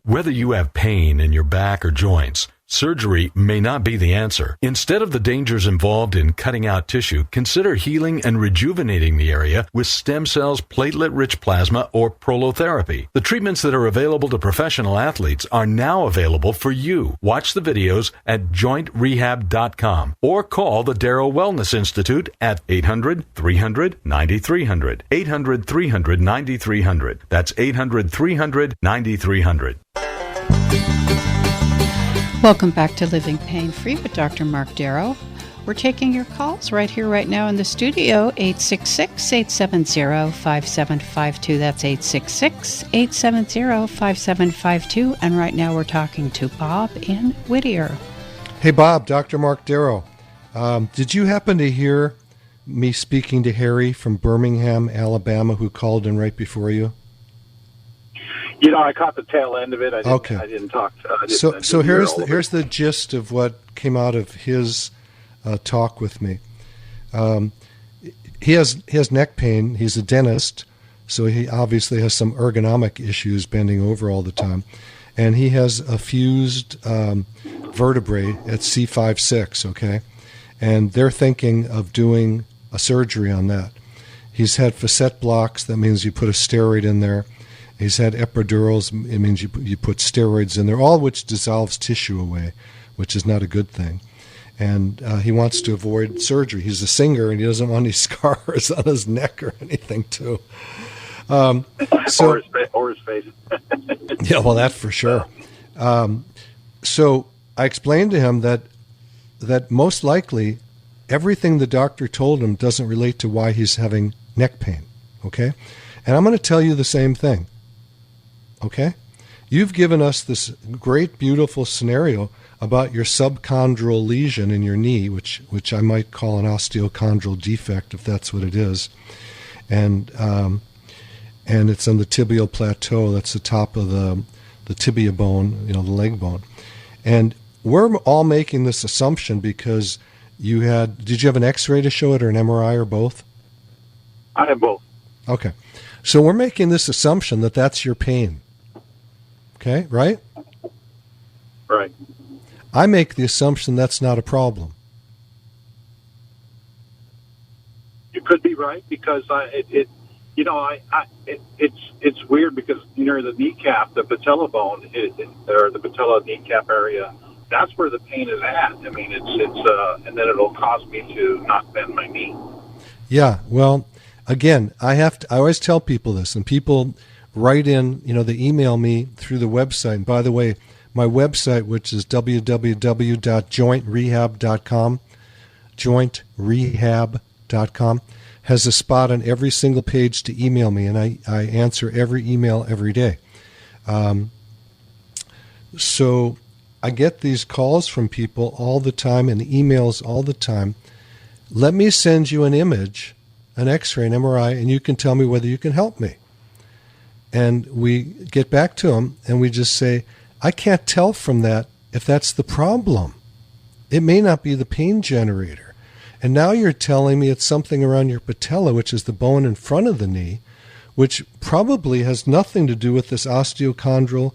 Whether you have pain in your back or joints, surgery may not be the answer. Instead of the dangers involved in cutting out tissue, consider healing and rejuvenating the area with stem cells, platelet-rich plasma, or prolotherapy. The treatments that are available to professional athletes are now available for you. Watch the videos at jointrehab.com or call the Darrow Wellness Institute at 800-300-9300. 800-300-9300. That's 800-300-9300. Welcome back to Living Pain-Free with Dr. Marc Darrow. We're taking your calls right here, right now in the studio, 866-870-5752. That's 866-870-5752. And right now we're talking to Bob in Whittier. Hey, Bob, Dr. Marc Darrow. Did you happen to hear me speaking to Harry from Birmingham, Alabama, who called in right before you? You know, I caught the tail end of it. I didn't talk. So here's the gist of what came out of his talk with me. He has neck pain. He's a dentist, so he obviously has some ergonomic issues, bending over all the time, and he has a fused vertebrae at C5-6. Okay, and they're thinking of doing a surgery on that. He's had facet blocks. That means you put a steroid in there. He's had epidurals. It means you put steroids in there, all which dissolves tissue away, which is not a good thing. And he wants to avoid surgery. He's a singer, and he doesn't want any scars on his neck or anything, too. Or his face. Yeah, well, that for sure. So I explained to him that most likely everything the doctor told him doesn't relate to why he's having neck pain, okay? And I'm going to tell you the same thing. Okay? You've given us this great, beautiful scenario about your subchondral lesion in your knee, which I might call an osteochondral defect, if that's what it is. And it's on the tibial plateau. That's the top of the tibia bone, the leg bone. And we're all making this assumption because did you have an X-ray to show it or an MRI or both? I have both. Okay. So we're making this assumption that that's your pain. Okay, right? Right. I make the assumption that's not a problem. You could be right because it's weird because near the kneecap, the patella bone, or the patella kneecap area, that's where the pain is at. I mean, it's and then it'll cause me to not bend my knee. Yeah, well, again, I always tell people this, and people write in, they email me through the website. And by the way, my website, which is www.jointrehab.com, jointrehab.com, has a spot on every single page to email me, and I answer every email every day. So I get these calls from people all the time and emails all the time. Let me send you an image, an X-ray, an MRI, and you can tell me whether you can help me. And we get back to them, and we just say, I can't tell from that if that's the problem. It may not be the pain generator. And now you're telling me it's something around your patella, which is the bone in front of the knee, which probably has nothing to do with this osteochondral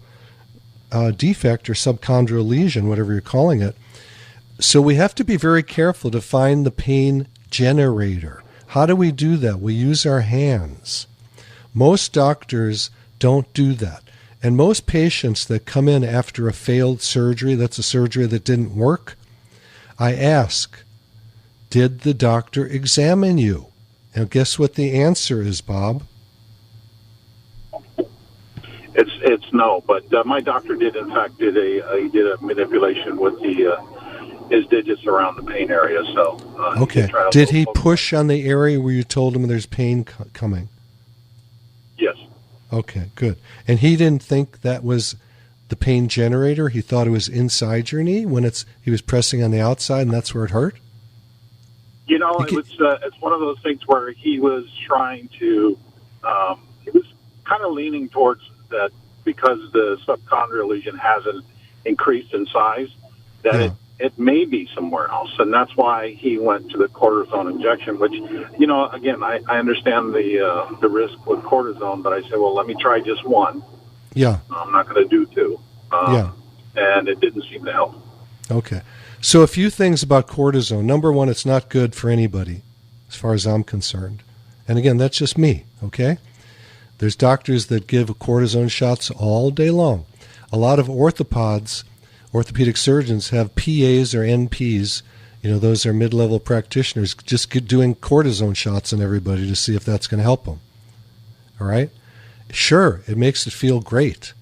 defect or subchondral lesion, whatever you're calling it. So we have to be very careful to find the pain generator. How do we do that? We use our hands. Most doctors don't do that. And most patients that come in after a failed surgery, that's a surgery that didn't work, I ask, did the doctor examine you? And guess what the answer is, Bob? It's no, but my doctor did in fact did a manipulation with his digits around the pain area. So okay, did he push on the area where you told him there's pain coming? Yes. Okay, good. And he didn't think that was the pain generator? He thought it was inside your knee when he was pressing on the outside and that's where it hurt? It's one of those things where he was trying to, he was kind of leaning towards that because the subchondral lesion hasn't increased in size, that it may be somewhere else. And that's why he went to the cortisone injection, which, again, I understand the risk with cortisone, but I said, well, let me try just one. Yeah. I'm not going to do 2. Yeah. And it didn't seem to help. Okay. So a few things about cortisone. Number one, it's not good for anybody, as far as I'm concerned. And again, that's just me, okay? There's doctors that give cortisone shots all day long. A lot of orthopedic surgeons, have PAs or NPs. Those are mid-level practitioners, just doing cortisone shots on everybody to see if that's going to help them. All right? Sure, it makes it feel great.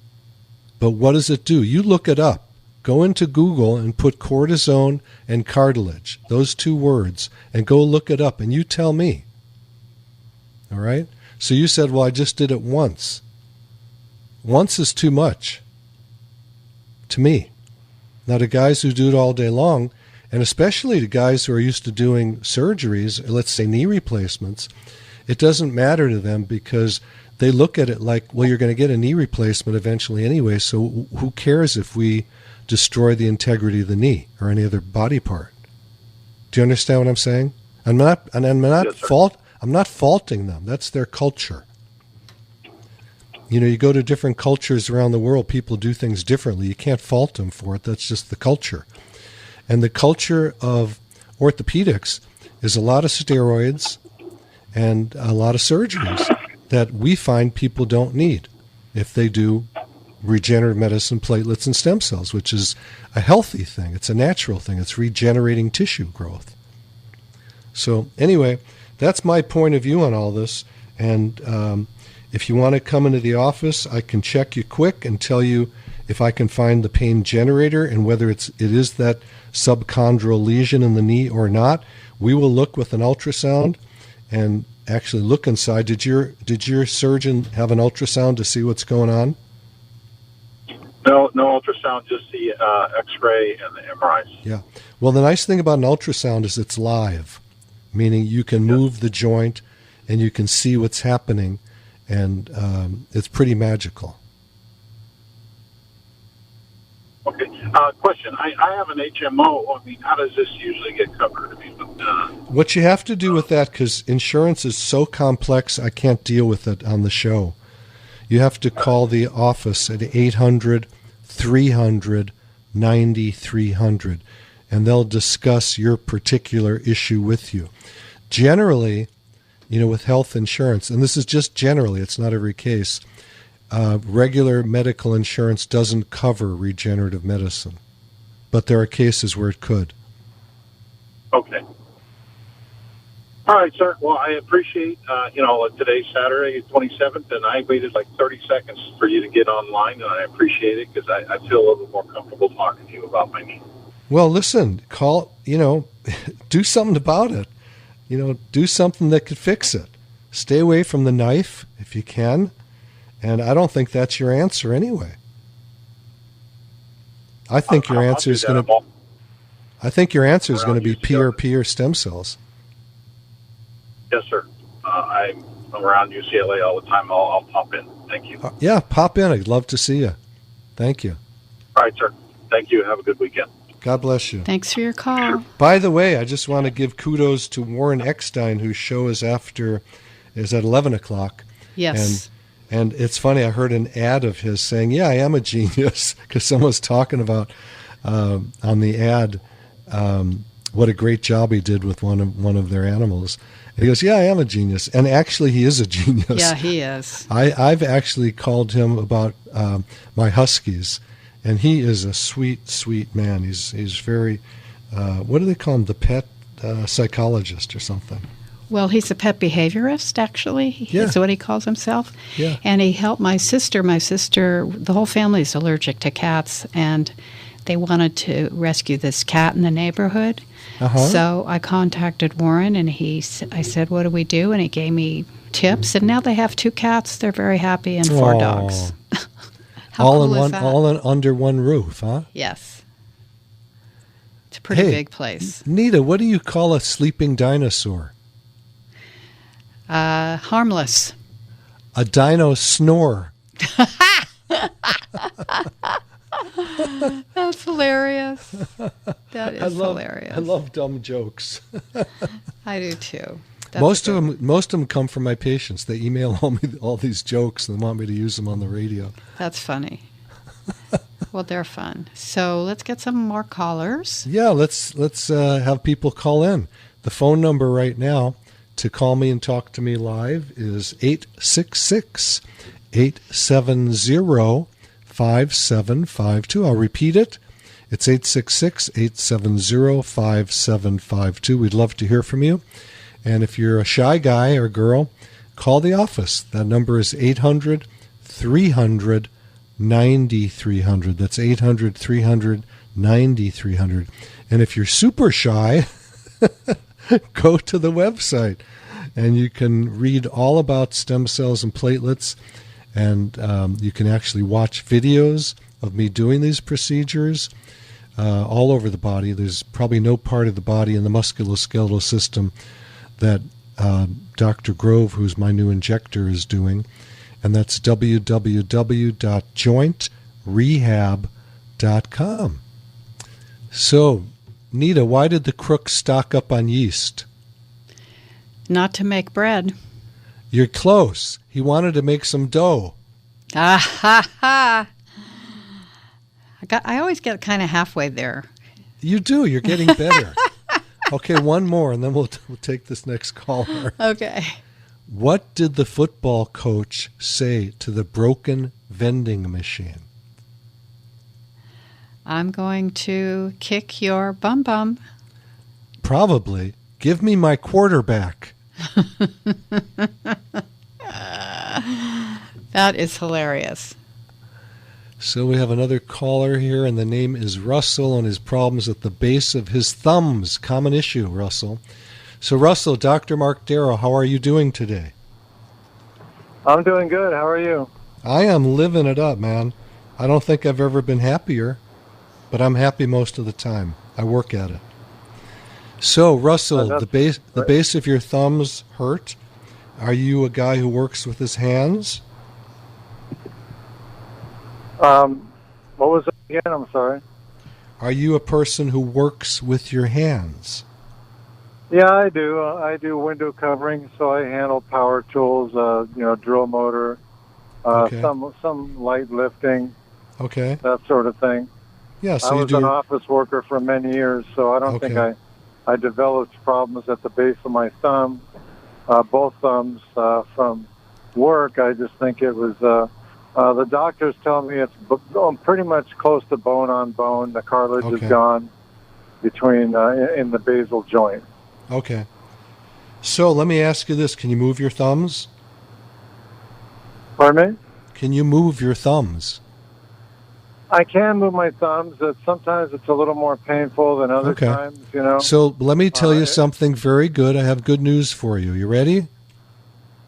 But what does it do? You look it up. Go into Google and put cortisone and cartilage, those 2 words, and go look it up, and you tell me. All right? So you said, well, I just did it once. Once is too much to me. Now, the guys who do it all day long, and especially the guys who are used to doing surgeries, let's say knee replacements, it doesn't matter to them because they look at it like, well, you're going to get a knee replacement eventually anyway, so who cares if we destroy the integrity of the knee or any other body part? Do you understand what I'm saying? I'm not faulting them. That's their culture. You go to different cultures around the world, people do things differently. You can't fault them for it. That's just the culture. And the culture of orthopedics is a lot of steroids and a lot of surgeries that we find people don't need if they do regenerative medicine, platelets, and stem cells, which is a healthy thing. It's a natural thing. It's regenerating tissue growth. So anyway, that's my point of view on all this. And if you want to come into the office, I can check you quick and tell you if I can find the pain generator and whether it is that subchondral lesion in the knee or not. We will look with an ultrasound and actually look inside. Did your surgeon have an ultrasound to see what's going on? No ultrasound, just the X-ray and the MRIs. Yeah. Well, the nice thing about an ultrasound is it's live, meaning you can move the joint and you can see what's happening, and it's pretty magical. Okay. Question. I have an HMO. I mean, how does this usually get covered? What you have to do with that, because insurance is so complex, I can't deal with it on the show. You have to call the office at 800-300-9300, and they'll discuss your particular issue with you. Generally, with health insurance, and this is just generally, it's not every case, regular medical insurance doesn't cover regenerative medicine, but there are cases where it could. Okay. All right, sir. Well, I appreciate, today's Saturday, 27th, and I waited like 30 seconds for you to get online, and I appreciate it because I feel a little more comfortable talking to you about my knee. Well, listen, do something about it. Do something that could fix it. Stay away from the knife if you can, and I don't think that's your answer anyway. I think your answer is going to be PRP or stem cells. Yes, sir. I'm around UCLA all the time. I'll pop in. Thank you. Yeah, pop in. I'd love to see you. Thank you. All right, sir. Thank you. Have a good weekend. God bless you. Thanks for your call. By the way, I just want to give kudos to Warren Eckstein, whose show is at 11 o'clock. Yes. And it's funny, I heard an ad of his saying, yeah, I am a genius, because someone was talking about on the ad what a great job he did with one of their animals. And he goes, yeah, I am a genius. And actually, he is a genius. Yeah, he is. I've actually called him about my huskies, and he is a sweet, sweet man. He's very, what do they call him, the pet psychologist or something? Well, he's a pet behaviorist, actually. Yeah. That's what he calls himself. Yeah. And he helped my sister. My sister, the whole family is allergic to cats, and they wanted to rescue this cat in the neighborhood. Uh-huh. So I contacted Warren, and I said, what do we do? And he gave me tips, and now they have 2 cats. They're very happy, and 4 dogs. How all cool in is one, that? under one roof, huh? Yes. It's a pretty big place. Nita, what do you call a sleeping dinosaur? Harmless. A dino snore. That's hilarious. That is hilarious. I love dumb jokes. I do too. Most of them come from my patients. They email all these jokes and want me to use them on the radio. That's funny. Well, they're fun. So let's get some more callers. Yeah, let's have people call in. The phone number right now to call me and talk to me live is 866-870-5752. I'll repeat it. It's 866-870-5752. We'd love to hear from you. And if you're a shy guy or girl, call the office. That number is 800-300-9300. That's 800-300-9300. And if you're super shy, go to the website, and you can read all about stem cells and platelets, and you can actually watch videos of me doing these procedures all over the body. There's probably no part of the body in the musculoskeletal system that Dr. Grove, who's my new injector, is doing, and that's www.jointrehab.com. So, Nita, why did the crook stock up on yeast? Not to make bread. You're close. He wanted to make some dough. Ah ha ha! I always get kind of halfway there. You do. You're getting better. Okay, one more, and then we'll take this next caller. Okay. What did the football coach say to the broken vending machine? I'm going to kick your bum bum. Probably. Give me my quarterback. That is hilarious. So we have another caller here, and the name is Russell, and his problems at the base of his thumbs. Common issue, Russell. So, Russell, Dr. Marc Darrow, how are you doing today? I'm doing good. How are you? I am living it up, man. I don't think I've ever been happier, but I'm happy most of the time. I work at it. So, Russell, the base of your thumbs hurt. Are you a guy who works with his hands? What was it again? I'm sorry. Are you a person who works with your hands? Yeah, I do. I do window covering, so I handle power tools, drill motor, Okay. some light lifting, Okay. that sort of thing. Yeah, so I you was do. an office worker for many years, so I don't think I developed problems at the base of my thumb, both thumbs, from work. I just think it was, the doctors tell me it's pretty much close to bone on bone. The cartilage is gone between, in the basal joint. Okay. So let me ask you this. Can you move your thumbs? Pardon me? Can you move your thumbs? I can move my thumbs. Sometimes it's a little more painful than other times, you know. So let me tell you something very good. I have good news for you. You ready?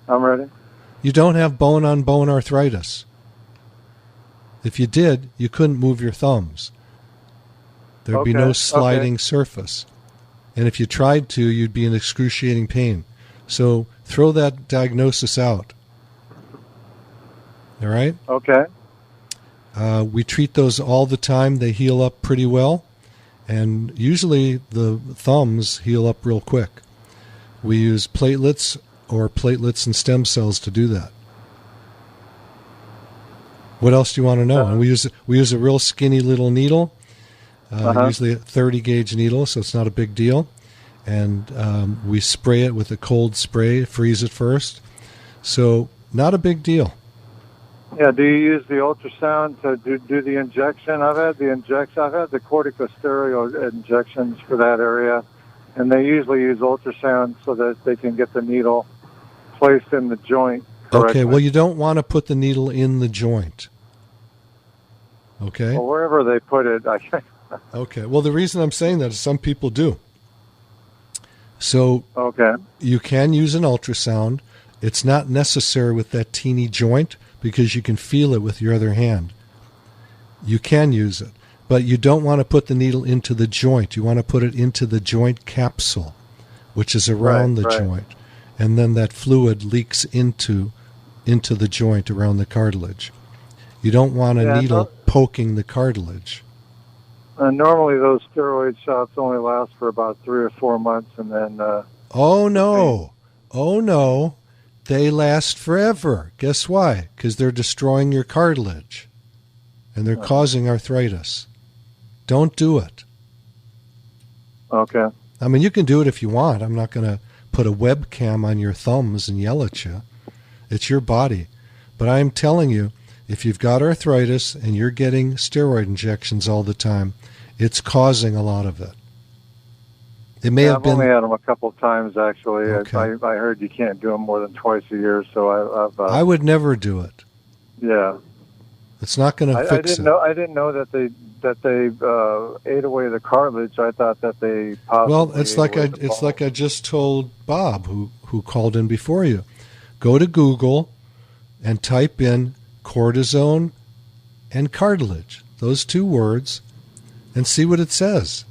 I'm ready. You don't have bone-on-bone arthritis. If you did, you couldn't move your thumbs. There'd be no sliding surface. And if you tried to, you'd be in excruciating pain. So throw that diagnosis out. All right? Okay. We treat those all the time. They heal up pretty well. And usually the thumbs heal up real quick. We use platelets or platelets and stem cells to do that. What else do you want to know? And we use a real skinny little needle, usually a 30-gauge needle, so it's not a big deal. And we spray it with a cold spray, freeze it first. So not a big deal. Yeah, do you use the ultrasound to do the injection? I've had the corticosteroid injections for that area, and they usually use ultrasound so that they can get the needle placed in the joint correctly. Okay, well, you don't want to put the needle in the joint. Okay? Well, wherever they put it, Okay, well, the reason I'm saying that is some people do. So you can use an ultrasound. It's not necessary with that teeny joint because you can feel it with your other hand. You can use it, but you don't want to put the needle into the joint. You want to put it into the joint capsule, which is around the joint. And then that fluid leaks into the joint around the cartilage. You don't want a needle poking the cartilage. Normally those steroid shots only last for about 3 or 4 months, and then... Oh, no. Oh, no. They last forever. Guess why? Because they're destroying your cartilage. And they're causing arthritis. Don't do it. Okay. I mean, you can do it if you want. I'm not going to put a webcam on your thumbs and yell at you. It's your body. But I'm telling you, if you've got arthritis and you're getting steroid injections all the time, it's causing a lot of it. It may have been. I've only had them a couple of times, actually. Okay. I heard you can't do them more than twice a year, so I would never do it. Yeah. It's not going to fix it. I didn't know that they ate away the cartilage. I thought that they possibly. Well, it's like I just told Bob, who called in before you. Go to Google and type in cortisone and cartilage, those two words, and see what it says.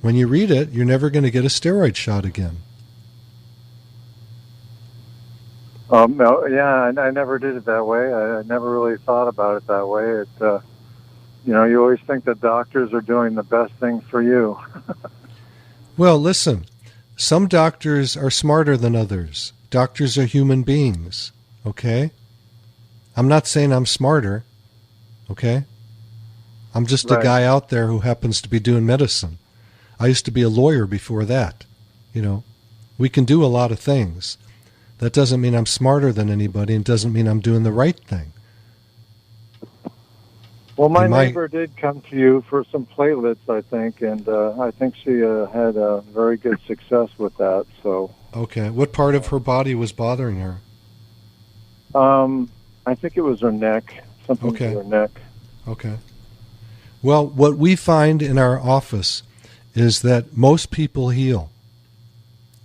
When you read it, you're never going to get a steroid shot again. No, yeah, I never did it that way. I never really thought about it that way. You always think that doctors are doing the best thing for you. Well, listen, some doctors are smarter than others. Doctors are human beings, okay? I'm not saying I'm smarter, okay? I'm just a guy out there who happens to be doing medicine. I used to be a lawyer before that. We can do a lot of things. That doesn't mean I'm smarter than anybody, and doesn't mean I'm doing the right thing. Well, my neighbor did come to you for some platelets, I think, and I think she had a very good success with that. So. Okay. What part of her body was bothering her? I think it was her neck. Something with her neck. Okay. Well, what we find in our office is that most people heal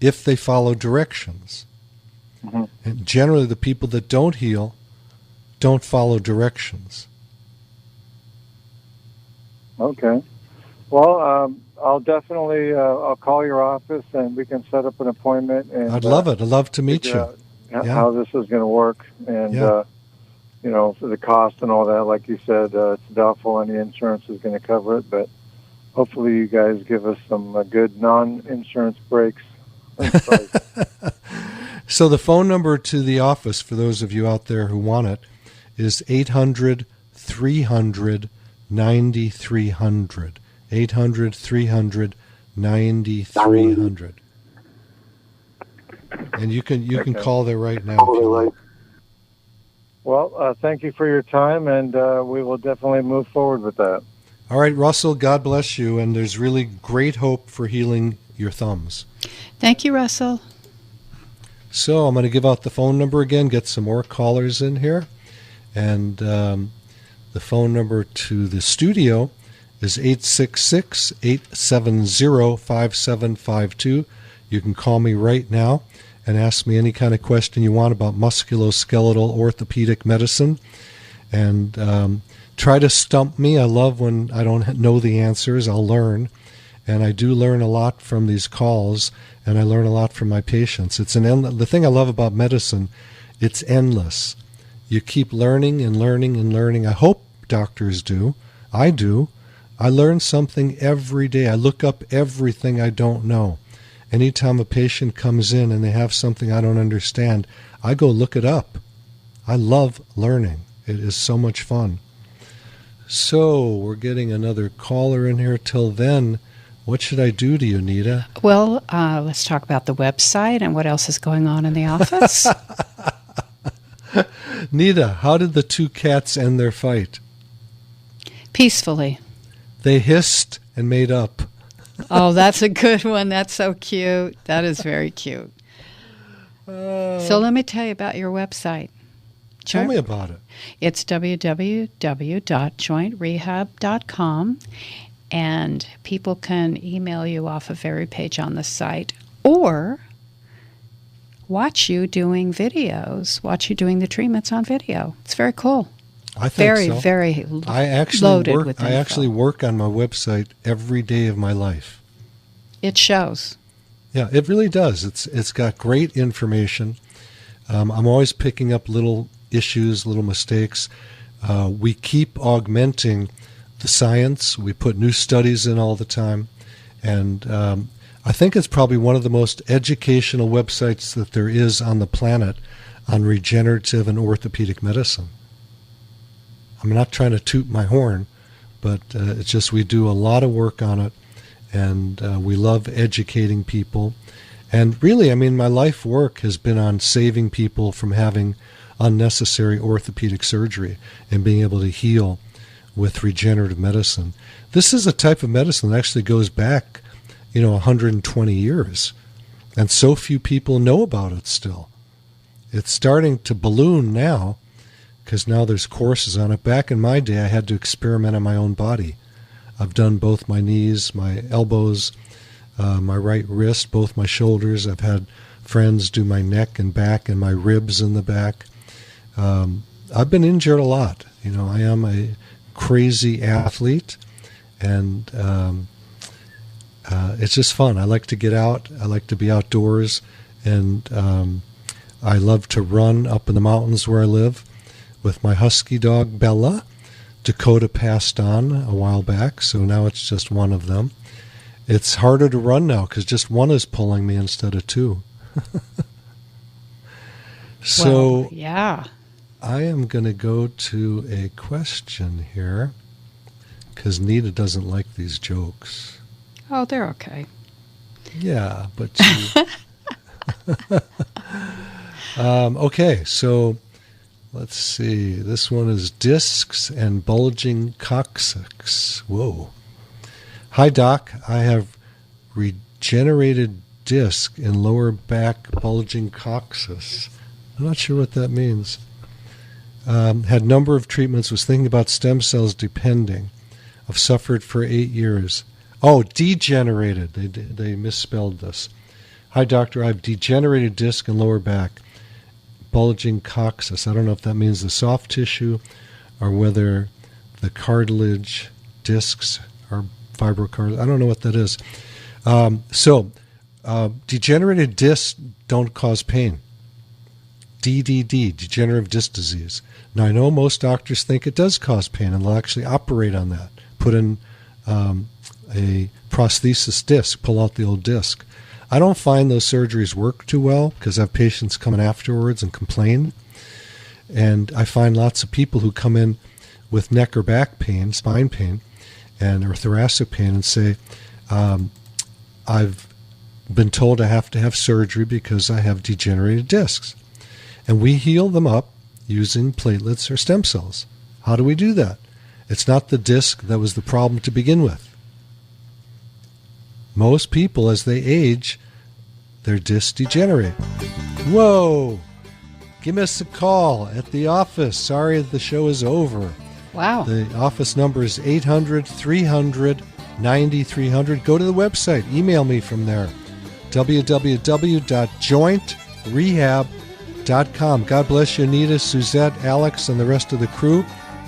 if they follow directions. Mm-hmm. And generally the people that don't heal don't follow directions. Okay. Well, I'll definitely I'll call your office and we can set up an appointment. And I'd love it. I'd love to meet you. How this is going to work, and for the cost and all that. Like you said, it's doubtful any insurance is going to cover it, but hopefully you guys give us some good non-insurance breaks. So the phone number to the office, for those of you out there who want it, is 800-300-9300. 800-300-9300. And you can call there right now. If you like. Well, thank you for your time, and we will definitely move forward with that. All right, Russell, God bless you, and there's really great hope for healing your thumbs. Thank you, Russell. So I'm going to give out the phone number again, get some more callers in here. And the phone number to the studio is 866-870-5752. You can call me right now and ask me any kind of question you want about musculoskeletal orthopedic medicine. And try to stump me. I love when I don't know the answers. I'll learn. And I do learn a lot from these calls, and I learn a lot from my patients. The thing I love about medicine, it's endless. You keep learning and learning and learning. I hope doctors do. I do. I learn something every day. I look up everything I don't know. Anytime a patient comes in and they have something I don't understand, I go look it up. I love learning. It is so much fun. So we're getting another caller in here. Till then, what should I do to you, Nita? Well, let's talk about the website and what else is going on in the office. Nita, how did the two cats end their fight? Peacefully. They hissed and made up. Oh, that's a good one. That's so cute. That is very cute. So let me tell you about your website. Tell me about it. It's www.jointrehab.com, and people can email you off of every page on the site or watch you doing videos, watch you doing the treatments on video. It's very cool. I think so. Very loaded with info. I actually work on my website every day of my life. It shows. Yeah, it really does. It's got great information. I'm always picking up little issues, little mistakes. We keep augmenting the science. We put new studies in all the time. And I think it's probably one of the most educational websites that there is on the planet on regenerative and orthopedic medicine. I'm not trying to toot my horn, but it's just we do a lot of work on it, and we love educating people. And really, I mean, my life work has been on saving people from having unnecessary orthopedic surgery and being able to heal with regenerative medicine. This is a type of medicine that actually goes back, 120 years, and so few people know about it still. It's starting to balloon now because now there's courses on it. Back in my day, I had to experiment on my own body. I've done both my knees, my elbows, my right wrist, both my shoulders. I've had friends do my neck and back and my ribs in the back. I've been injured a lot. I am a crazy athlete, and it's just fun. I like to get out. I like to be outdoors, and I love to run up in the mountains where I live with my husky dog, Bella. Dakota passed on a while back, so now it's just one of them. It's harder to run now because just one is pulling me instead of two. So, well, yeah. I am going to go to a question here because Nita doesn't like these jokes. Oh, they're okay. Yeah, but okay, so let's see. This one is discs and bulging coccyx. Whoa. Hi, Doc. I have regenerated disc in lower back bulging coccyx. I'm not sure what that means. Had number of treatments, was thinking about stem cells depending. I've suffered for 8 years. Oh, degenerated. They misspelled this. Hi, doctor. I have degenerated disc in lower back, bulging coccyx. I don't know if that means the soft tissue or whether the cartilage discs are fibrocartilage. I don't know what that is. Degenerated discs don't cause pain. DDD, degenerative disc disease. Now, I know most doctors think it does cause pain, and they'll actually operate on that, put in a prosthesis disc, pull out the old disc. I don't find those surgeries work too well because I have patients coming afterwards and complain. And I find lots of people who come in with neck or back pain, spine pain, or thoracic pain and say, I've been told I have to have surgery because I have degenerated discs. And we heal them up using platelets or stem cells. How do we do that? It's not the disc that was the problem to begin with. Most people, as they age, their discs degenerate. Whoa! Give us a call at the office. Sorry the show is over. Wow. The office number is 800-300-9300. Go to the website. Email me from there. www.jointrehab.com. God bless you, Anita, Suzette, Alex, and the rest of the crew.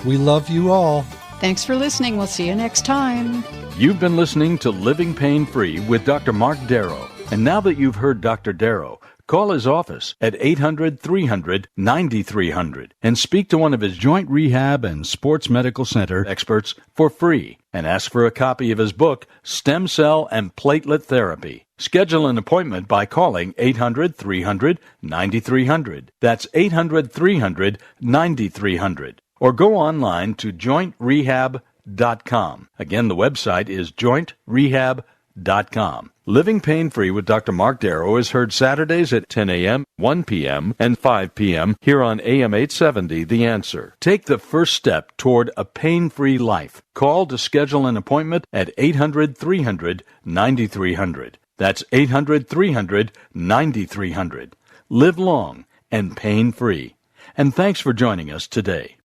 We love you all. Thanks for listening. We'll see you next time. You've been listening to Living Pain Free with Dr. Marc Darrow. And now that you've heard Dr. Darrow, call his office at 800-300-9300 and speak to one of his joint rehab and sports medical center experts for free. And ask for a copy of his book, Stem Cell and Platelet Therapy. Schedule an appointment by calling 800-300-9300. That's 800-300-9300. Or go online to jointrehab.com. Again, the website is jointrehab.com. Living Pain Free with Dr. Marc Darrow is heard Saturdays at 10 a.m., 1 p.m., and 5 p.m. here on AM 870, The Answer. Take the first step toward a pain-free life. Call to schedule an appointment at 800-300-9300. That's 800-300-9300. Live long and pain-free. And thanks for joining us today.